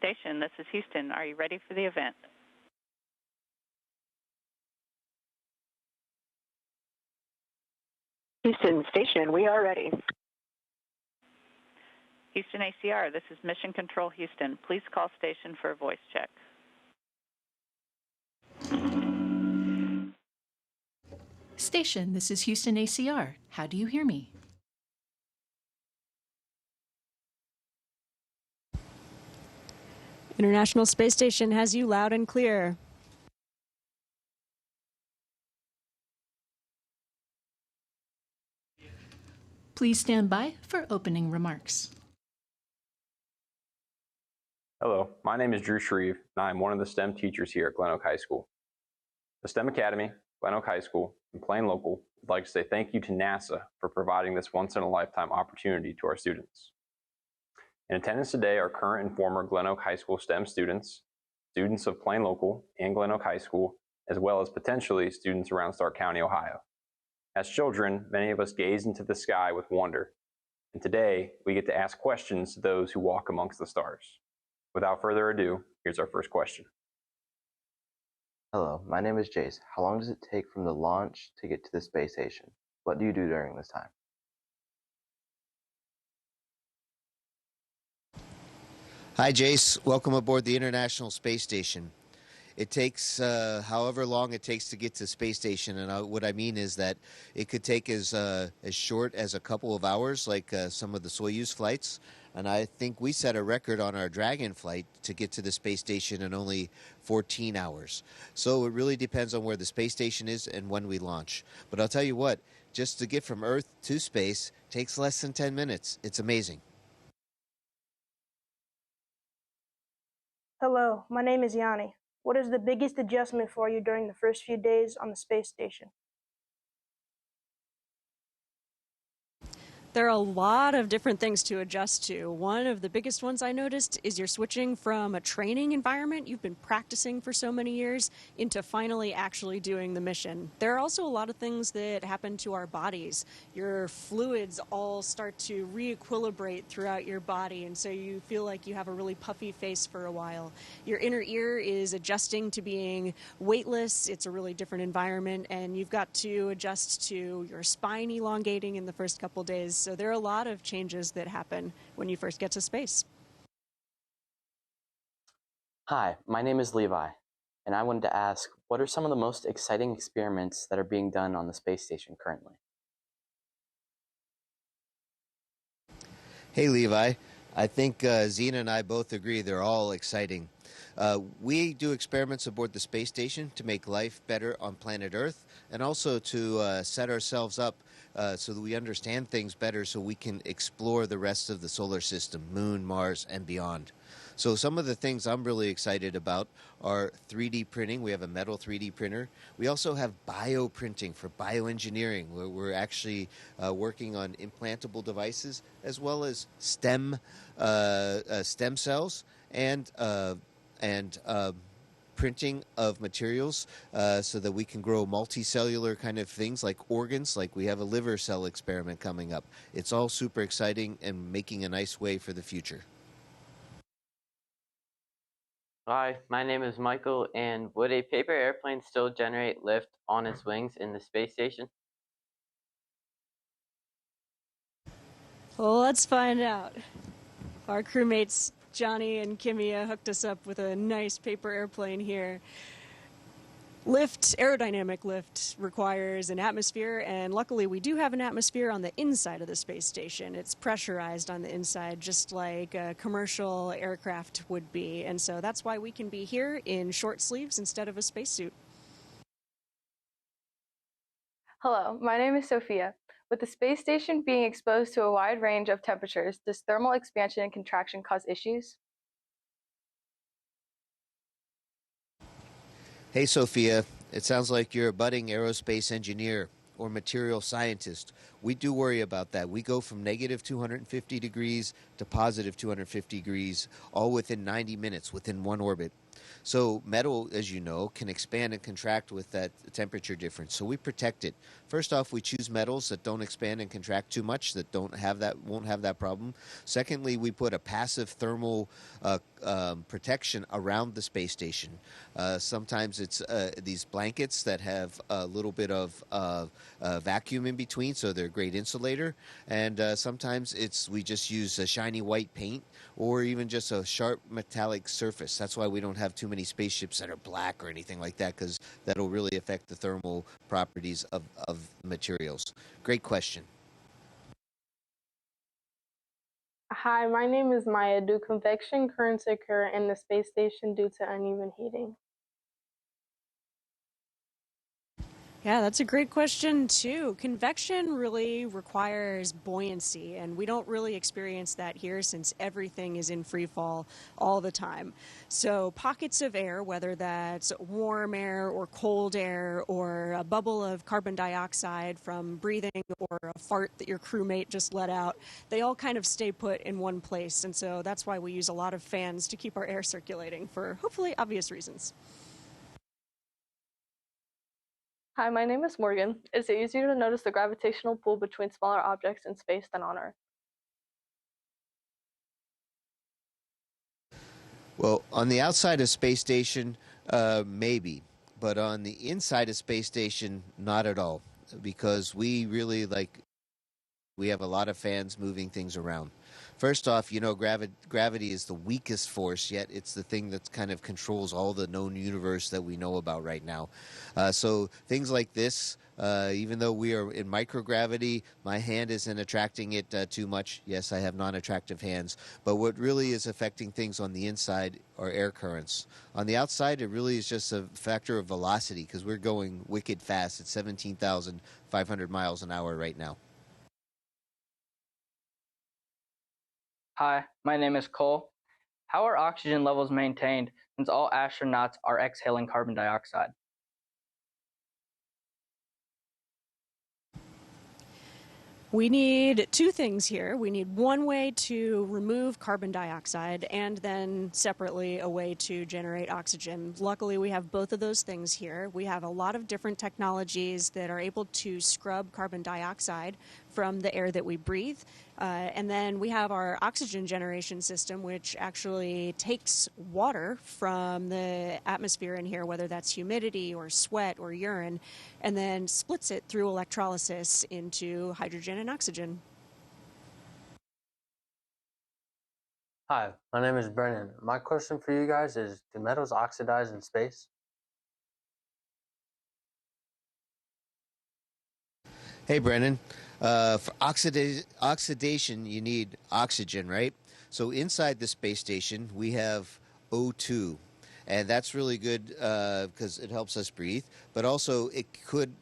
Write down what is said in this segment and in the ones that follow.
Station, this is Houston. Are you ready for the event? Houston Station, we are ready. Houston ACR, this is Mission Control Houston. Please call station for a voice check. Station, this is Houston ACR. How do you hear me? International Space Station has you loud and clear. Please stand by for opening remarks. Hello, my name is Drew Shreve, and I am one of the STEM teachers here at Glen Oak High School. The STEM Academy, Glen Oak High School, and Plain Local would like to say thank you to NASA for providing this once-in-a-lifetime opportunity to our students. In attendance today are current and former Glen Oak High School STEM students, students of Plain Local and Glen Oak High School, as well as potentially students around Stark County, Ohio. As children, many of us gaze into the sky with wonder, and today we get to ask questions to those who walk amongst the stars. Without further ado, here's our first question. Hello, my name is Jace. How long does it take from the launch to get to the space station? What do you do during this time? Hi, Jace. Welcome aboard the International Space Station. It takes however long it takes to get to the space station, and what I mean is that it could take as short as a couple of hours, like some of the Soyuz flights. And I think we set a record on our Dragon flight to get to the space station in only 14 hours. So it really depends on where the space station is and when we launch. But I'll tell you what, just to get from Earth to space takes less than 10 minutes. It's amazing. Hello, my name is Yanni. What is the biggest adjustment for you during the first few days on the space station? There are a lot of different things to adjust to. One of the biggest ones I noticed is you're switching from a training environment you've been practicing for so many years into finally actually doing the mission. There are also a lot of things that happen to our bodies. Your fluids all start to re-equilibrate throughout your body, and so you feel like you have a really puffy face for a while. Your inner ear is adjusting to being weightless. It's a really different environment, and you've got to adjust to your spine elongating in the first couple days. So there are a lot of changes that happen when you first get to space. Hi, my name is Levi, and I wanted to ask, what are some of the most exciting experiments that are being done on the space station currently? Hey, Levi. I think Zena and I both agree they're all exciting. We do experiments aboard the space station to make life better on planet Earth, and also to set ourselves up so that we understand things better so we can explore the rest of the solar system, Moon, Mars, and beyond. So some of the things I'm really excited about are 3D printing. We have a metal 3D printer. We also have bioprinting for bioengineering, where we're actually working on implantable devices, as well as stem cells and printing of materials so that we can grow multicellular kind of things like organs, like we have a liver cell experiment coming up. It's all super exciting and making a nice way for the future. Hi, my name is Michael, and would a paper airplane still generate lift on its wings in the space station? Well, let's find out. Our crewmates Johnny and Kimia hooked us up with a nice paper airplane here. Aerodynamic lift requires an atmosphere, and luckily we do have an atmosphere on the inside of the space station. It's pressurized on the inside, just like a commercial aircraft would be, and so that's why we can be here in short sleeves instead of a spacesuit. Hello, my name is Sophia. With the space station being exposed to a wide range of temperatures, does thermal expansion and contraction cause issues? Hey, Sophia. It sounds like you're a budding aerospace engineer or material scientist. We do worry about that. We go from negative 250 degrees to positive 250 degrees, all within 90 minutes, within one orbit. So metal, as you know, can expand and contract with that temperature difference. So we protect it. First off, we choose metals that don't expand and contract too much, that won't have that problem. Secondly, we put a passive thermal protection around the space station. Sometimes it's these blankets that have a little bit of vacuum in between, so they're a great insulator. And sometimes we just use a shiny white paint or even just a sharp metallic surface. That's why we don't have too many spaceships that are black or anything like that, because that'll really affect the thermal properties of materials. Great question. Hi, my name is Maya. Do convection currents occur in the space station due to uneven heating? Yeah, that's a great question, too. Convection really requires buoyancy, and we don't really experience that here since everything is in free fall all the time. So pockets of air, whether that's warm air or cold air or a bubble of carbon dioxide from breathing or a fart that your crewmate just let out, they all kind of stay put in one place. And so that's why we use a lot of fans to keep our air circulating for hopefully obvious reasons. Hi, my name is Morgan. Is it easier to notice the gravitational pull between smaller objects in space than on Earth? Well, on the outside of space station, maybe. But on the inside of space station, not at all. Because we have a lot of fans moving things around. First off, gravity is the weakest force, yet it's the thing that kind of controls all the known universe that we know about right now. So things like this, even though we are in microgravity, my hand isn't attracting it too much. Yes, I have non-attractive hands. But what really is affecting things on the inside are air currents. On the outside, it really is just a factor of velocity, because we're going wicked fast at 17,500 miles an hour right now. Hi, my name is Cole. How are oxygen levels maintained since all astronauts are exhaling carbon dioxide? We need two things here. We need one way to remove carbon dioxide and then separately a way to generate oxygen. Luckily, we have both of those things here. We have a lot of different technologies that are able to scrub carbon dioxide from the air that we breathe. And then we have our oxygen generation system, which actually takes water from the atmosphere in here, whether that's humidity or sweat or urine, and then splits it through electrolysis into hydrogen and oxygen. Hi, my name is Brennan. My question for you guys is, do metals oxidize in space? Hey, Brennan. For oxidation, you need oxygen, right? So inside the space station, we have O2. And that's really good because it helps us breathe. But also, it could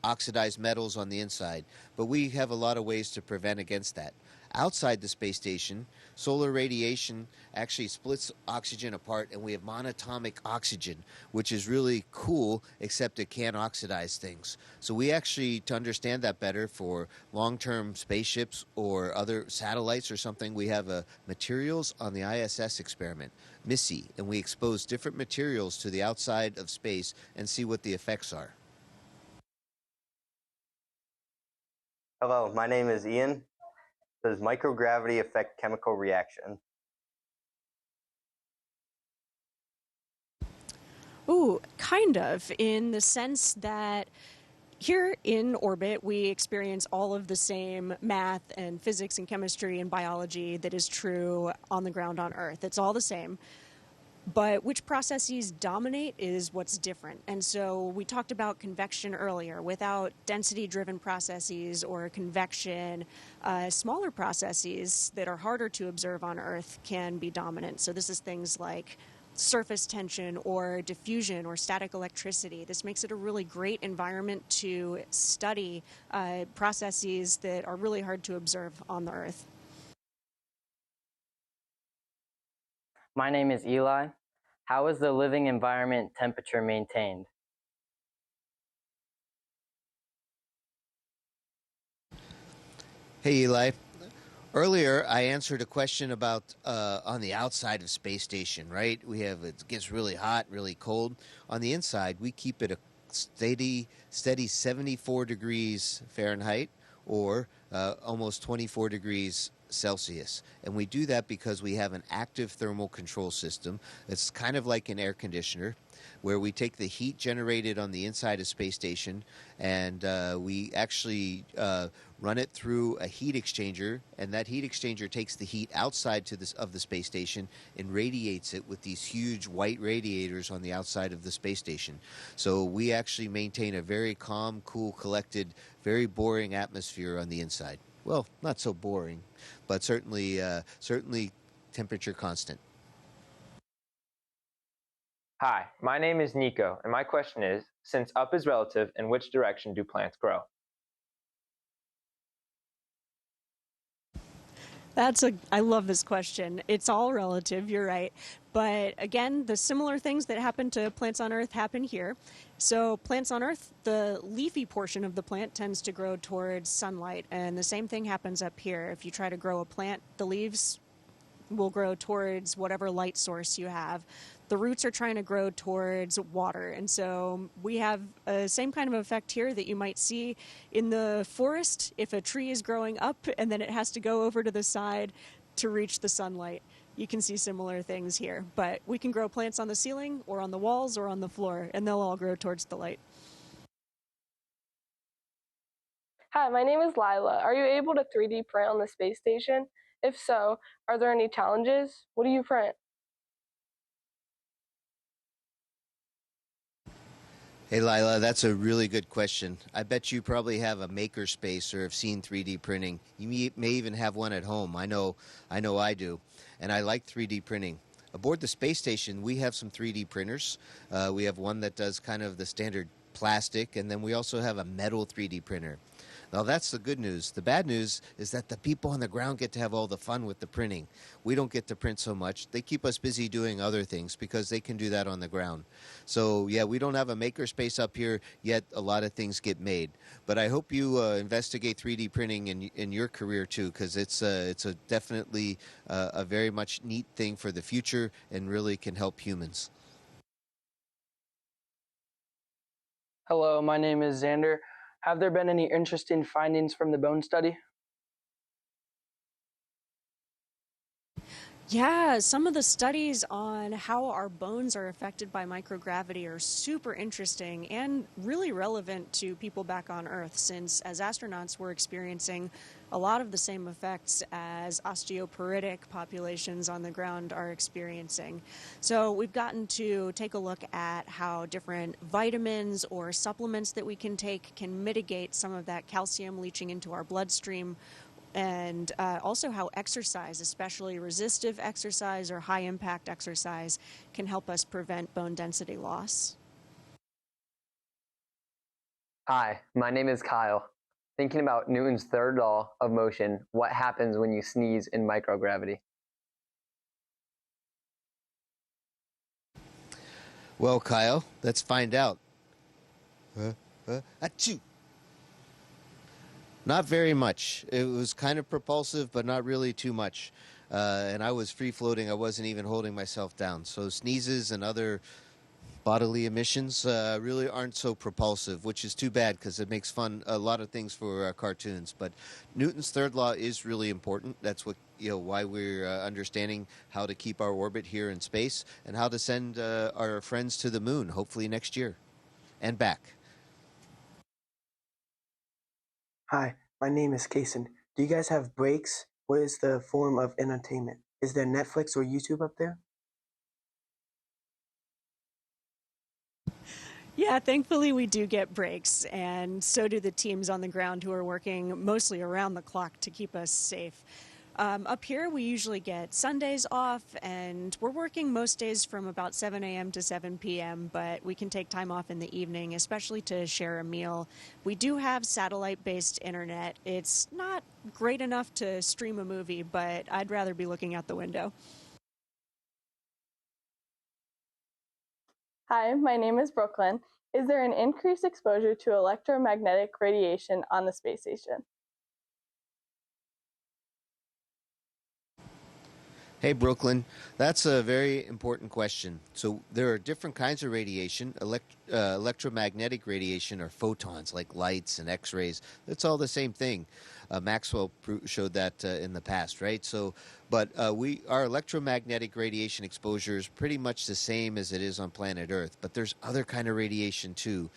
oxidize metals on the inside. But we have a lot of ways to prevent against that. Outside the space station, solar radiation actually splits oxygen apart, and we have monatomic oxygen, which is really cool, except it can't oxidize things. So we actually, to understand that better for long-term spaceships or other satellites or something, we have a materials on the ISS experiment, MISSY, and we expose different materials to the outside of space and see what the effects are. Hello, my name is Ian. Does microgravity affect chemical reaction? Ooh, kind of, in the sense that here in orbit, we experience all of the same math and physics and chemistry and biology that is true on the ground on Earth. It's all the same. But which processes dominate is what's different. And so we talked about convection earlier. Without density-driven processes or convection, smaller processes that are harder to observe on Earth can be dominant. So this is things like surface tension or diffusion or static electricity. This makes it a really great environment to study processes that are really hard to observe on the Earth. My name is Eli. How is the living environment temperature maintained? Hey, Eli. Earlier, I answered a question about on the outside of space station, right? It gets really hot, really cold. On the inside, we keep it a steady 74 degrees Fahrenheit or almost 24 degrees Celsius. And we do that because we have an active thermal control system. It's kind of like an air conditioner, where we take the heat generated on the inside of space station and we actually run it through a heat exchanger, and that heat exchanger takes the heat outside of the space station and radiates it with these huge white radiators on the outside of the space station. So we actually maintain a very calm, cool, collected, very boring atmosphere on the inside. Well, not so boring, but certainly temperature constant. Hi, my name is Nico, and my question is, since up is relative, in which direction do plants grow? I love this question. It's all relative, you're right. But again, the similar things that happen to plants on Earth happen here. So plants on Earth, the leafy portion of the plant tends to grow towards sunlight, and the same thing happens up here. If you try to grow a plant, the leaves will grow towards whatever light source you have. The roots are trying to grow towards water, and so we have the same kind of effect here that you might see in the forest if a tree is growing up and then it has to go over to the side to reach the sunlight. You can see similar things here, but we can grow plants on the ceiling or on the walls or on the floor, and they'll all grow towards the light. Hi, my name is Lila. Are you able to 3D print on the space station? If so, are there any challenges? What do you print? Hey, Lila, that's a really good question. I bet you probably have a makerspace or have seen 3D printing. You may even have one at home. I know I do. And I like 3D printing. Aboard the space station, we have some 3D printers. We have one that does kind of the standard plastic, and then we also have a metal 3D printer. Now, that's the good news. The bad news is that the people on the ground get to have all the fun with the printing. We don't get to print so much. They keep us busy doing other things because they can do that on the ground. So, yeah, we don't have a makerspace up here, yet a lot of things get made. But I hope you investigate 3D printing in your career, too, because it's definitely a very much neat thing for the future and really can help humans. Hello, my name is Xander. Have there been any interesting findings from the bone study? Yeah, some of the studies on how our bones are affected by microgravity are super interesting and really relevant to people back on Earth, since as astronauts we're experiencing a lot of the same effects as osteoporotic populations on the ground are experiencing. So we've gotten to take a look at how different vitamins or supplements that we can take can mitigate some of that calcium leaching into our bloodstream, and also how exercise, especially resistive exercise or high impact exercise, can help us prevent bone density loss. Hi, my name is Kyle. Thinking about Newton's third law of motion, what happens when you sneeze in microgravity? Well, Kyle, let's find out. Achoo! Not very much. It was kind of propulsive, but not really too much. And I was free-floating. I wasn't even holding myself down. So sneezes and other bodily emissions really aren't so propulsive, which is too bad because it makes fun a lot of things for cartoons. But Newton's third law is really important. That's what why we're understanding how to keep our orbit here in space and how to send our friends to the moon, hopefully next year, and back. Hi, my name is Kason. Do you guys have breaks? What is the form of entertainment? Is there Netflix or YouTube up there? Yeah, thankfully we do get breaks, and so do the teams on the ground who are working mostly around the clock to keep us safe. Up here, we usually get Sundays off, and we're working most days from about 7 a.m. to 7 p.m., but we can take time off in the evening, especially to share a meal. We do have satellite-based internet. It's not great enough to stream a movie, but I'd rather be looking out the window. Hi, my name is Brooklyn. Is there an increased exposure to electromagnetic radiation on the space station? Hey, Brooklyn. That's a very important question. So there are different kinds of radiation. Electromagnetic radiation are photons, like lights and X-rays. It's all the same thing. Maxwell showed that in the past, right? So, but our electromagnetic radiation exposure is pretty much the same as it is on planet Earth. But there's other kind of radiation too,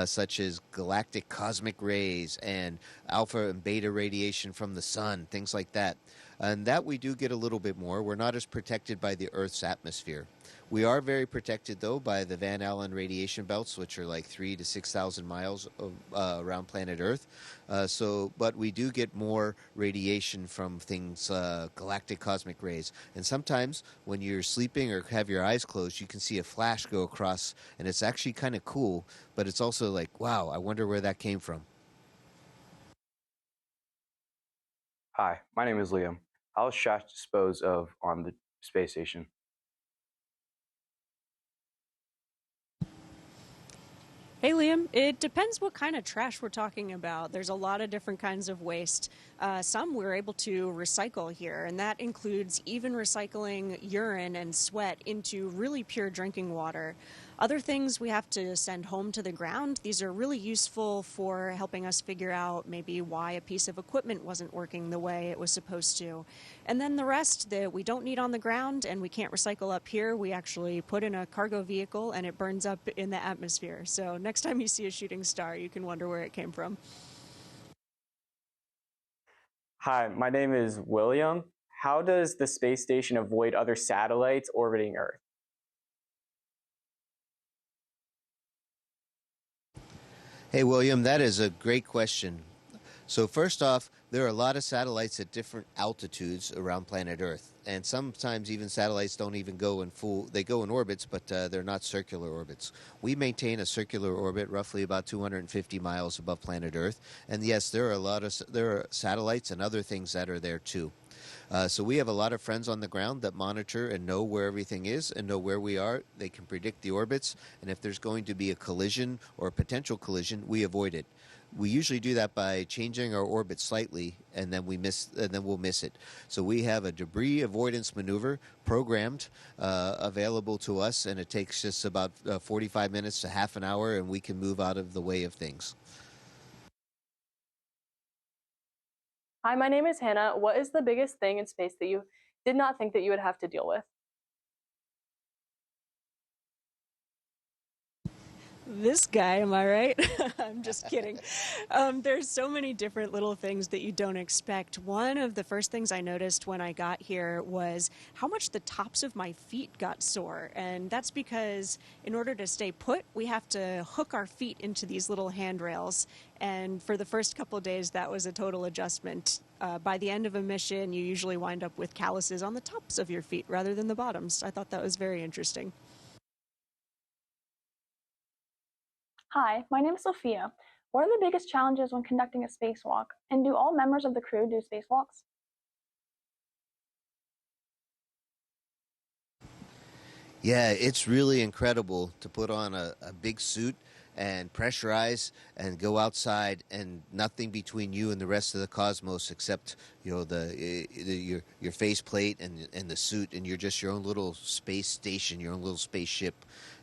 such as galactic cosmic rays and alpha and beta radiation from the sun, things like that. And that we do get a little bit more. We're not as protected by the Earth's atmosphere. We are very protected, though, by the Van Allen radiation belts, which are like 3,000 to 6,000 miles around planet Earth. But we do get more radiation from things, galactic cosmic rays. And sometimes when you're sleeping or have your eyes closed, you can see a flash go across, and it's actually kind of cool, but it's also like, wow, I wonder where that came from. Hi, my name is Liam. How is trash disposed of on the space station? Hey, Liam, it depends what kind of trash we're talking about. There's a lot of different kinds of waste. Some we're able to recycle here, and that includes even recycling urine and sweat into really pure drinking water. Other things we have to send home to the ground. These are really useful for helping us figure out maybe why a piece of equipment wasn't working the way it was supposed to. And then the rest that we don't need on the ground and we can't recycle up here, we actually put in a cargo vehicle and it burns up in the atmosphere. So next time you see a shooting star, you can wonder where it came from. Hi, my name is William. How does the space station avoid other satellites orbiting Earth? Hey, William, that is a great question. So first off, there are a lot of satellites at different altitudes around planet Earth. And sometimes even satellites don't even go in they go in orbits, but they're not circular orbits. We maintain a circular orbit roughly about 250 miles above planet Earth. And yes, there are satellites and other things that are there too. So we have a lot of friends on the ground that monitor and know where everything is and know where we are. They can predict the orbits, and if there's going to be a collision or a potential collision, we avoid it. We usually do that by changing our orbit slightly, and then we'll miss it. So we have a debris avoidance maneuver programmed, available to us, and it takes just about 45 minutes to half an hour, and we can move out of the way of things. Hi, my name is Hannah. What is the biggest thing in space that you did not think that you would have to deal with? This guy, am I right? I'm just kidding. There's so many different little things that you don't expect. One of the first things I noticed when I got here was how much the tops of my feet got sore. And that's because in order to stay put, we have to hook our feet into these little handrails. And for the first couple of days, that was a total adjustment. By the end of a mission, you usually wind up with calluses on the tops of your feet rather than the bottoms. I thought that was very interesting. Hi, my name is Sophia. What are the biggest challenges when conducting a spacewalk? And do all members of the crew do spacewalks? Yeah, it's really incredible to put on a big suit and pressurize and go outside and nothing between you and the rest of the cosmos except your faceplate and the suit, and you're just your own little space station, your own little spaceship,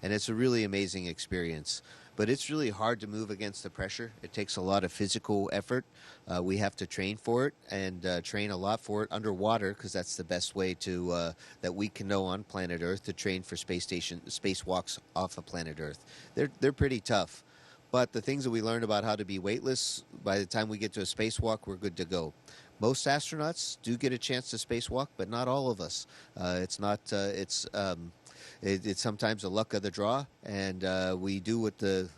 and it's a really amazing experience. But it's really hard to move against the pressure. It takes a lot of physical effort. We have to train for it and train a lot for it underwater, because that's the best way to that we can know on planet Earth to train for spacewalks off of planet Earth. They're pretty tough. But the things that we learned about how to be weightless, by the time we get to a spacewalk, we're good to go. Most astronauts do get a chance to spacewalk, but not all of us. It's sometimes the luck of the draw, and we do what the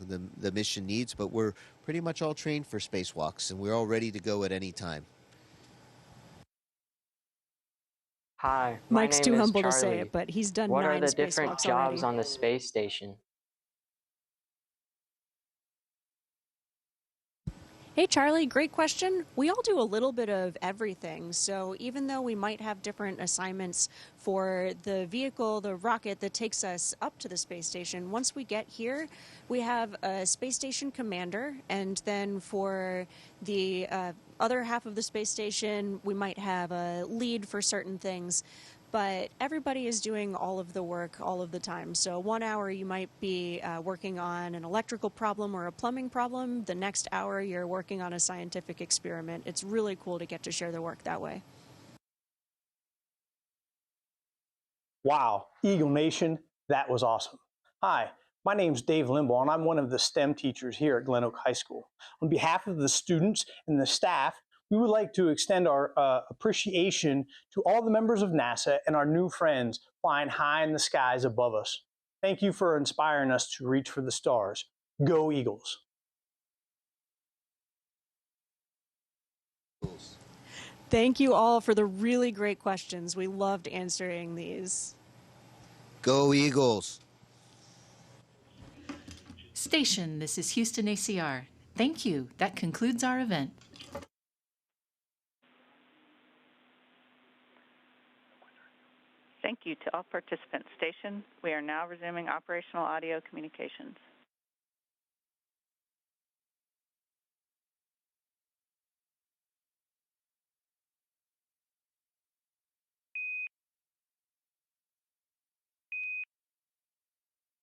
mission needs, but we're pretty much all trained for spacewalks, and we're all ready to go at any time. Hi, Mike's my too name is humble Charlie. to say it, but he's done What 9 are the different spacewalks jobs already. on the space station? Hey, Charlie, great question. We all do a little bit of everything. So even though we might have different assignments for the vehicle, the rocket that takes us up to the space station, once we get here, we have a space station commander. And then for the other half of the space station, we might have a lead for certain things. but everybody is doing all of the work all of the time. So 1 hour you might be working on an electrical problem or a plumbing problem. The next hour you're working on a scientific experiment. It's really cool to get to share the work that way. Wow, Eagle Nation, that was awesome. Hi, my name's Dave Limbaugh, and I'm one of the STEM teachers here at Glen Oak High School. On behalf of the students and the staff, we would like to extend our appreciation to all the members of NASA and our new friends flying high in the skies above us. Thank you for inspiring us to reach for the stars. Go Eagles! Thank you all for the really great questions. We loved answering these. Go Eagles! Station, this is Houston ACR. Thank you. That concludes our event. Thank you to all participants. Station, we are now resuming operational audio communications.